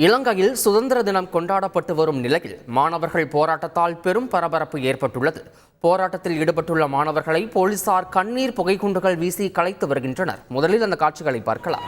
இலங்கையில் சுதந்திர தினம் கொண்டாடப்பட்டு வரும் நிலையில் மாணவர்கள் போராட்டத்தால் பெரும் பரபரப்பு ஏற்பட்டுள்ளது. போராட்டத்தில் ஈடுபட்டுள்ள மாணவர்களை போலீசார் கண்ணீர் புகைக்குண்டுகள் வீசி கலைத்து வருகின்றனர். முதலில் அந்த காட்சிகளை பார்க்கலாம்.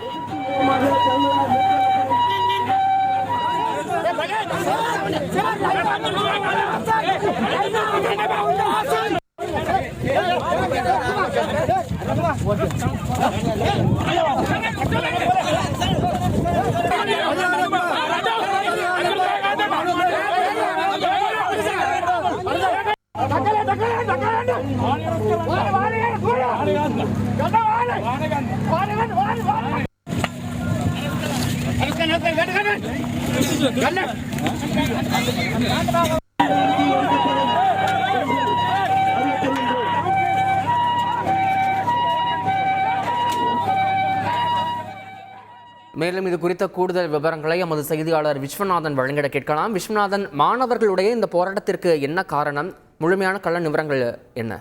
மேலும் இது குறித்த கூடுதல் விவரங்களை எமது செய்தியாளர் விஸ்வநாதன் வழங்கிட கேட்கலாம். விஸ்வநாதன், மாணவர்களுடைய இந்த போராட்டத்திற்கு என்ன காரணம்? முழுமையான கள நிபுணங்கள் என்ன?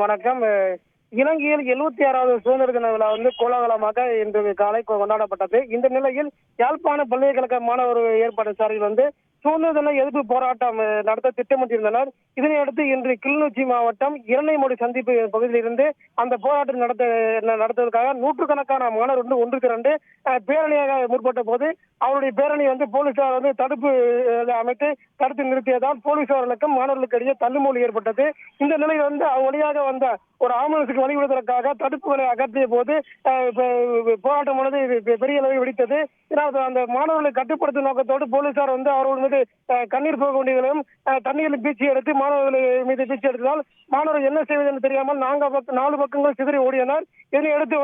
வணக்கம். இலங்கையில் 76வது சுதந்திர தின விழா கோலாகலமாக இன்று காலை கொண்டாடப்பட்டது. இந்த நிலையில் யாழ்ப்பாண பல்கலைக்கழக மாணவர் ஏற்பாடு சார்பில் சுதந்திர தின எதிர்ப்பு போராட்டம் நடத்த திட்டமிட்டிருந்தனர். இதனையடுத்து இன்று கிளிநொச்சி மாவட்டம் இரணைமொழி சந்திப்பு பகுதியில் இருந்து அந்த போராட்டம் நடத்துவதற்காக நூற்றுக்கணக்கான மாணவர் ஒன்று திரண்டு பேரணியாக முற்பட்ட போது அவருடைய பேரணி போலீசார் தடுப்பு அமைத்து தடுத்து நிறுத்தியதால் போலீசார்களுக்கும் மாணவர்களுக்கு இடையே தள்ளுமுள்ளு ஏற்பட்டது. இந்த நிலையில் அவங்க வழியாக வந்த ஒரு ஆம்புலன்ஸுக்கு வழிவிடுவதற்காக தடுப்புகளை அகற்றிய போது போராட்டமானது பெரிய அளவில் வெடித்தது. அந்த மாணவர்களை கட்டுப்படுத்தும் நோக்கத்தோடு போலீசார் அவர்கள் மீது கண்ணீர் போக வேண்டியதையும் தண்ணீரில் பீச்சி எடுத்து மாணவர்கள் மீது பீச்சி எடுத்ததால் மாணவர்கள் என்ன செய்வது என்று தெரியாமல் 4 பக்கங்கள் சிதறி ஓடினர். இதனையடுத்து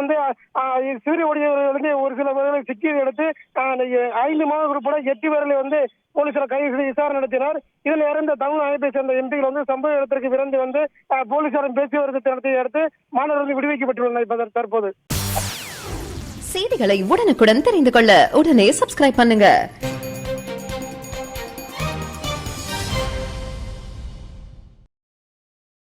சிதறி ஓடியவர்களுக்கு ஒரு சில பேர்களை சிக்கியதை எடுத்து 5 மாணவர்கள் உட்பட 8 பேர்களை போலீசார் கைது செய்து விசாரணை நடத்தினர். இதில் இறந்த தமிழ் அமைப்பை சேர்ந்த எம்பிகள் சம்பவ இடத்திற்கு விரைந்து போலீசாரும் பேச்சுவார்த்தை நடத்திய அடுத்து மாணவர்கள் விடுவிக்கப்பட்டுள்ளனர். தற்போது செய்திகளை உடனுக்குடன் தெரிந்து கொள்ள உடனே சப்ஸ்கிரைப் பண்ணுங்க.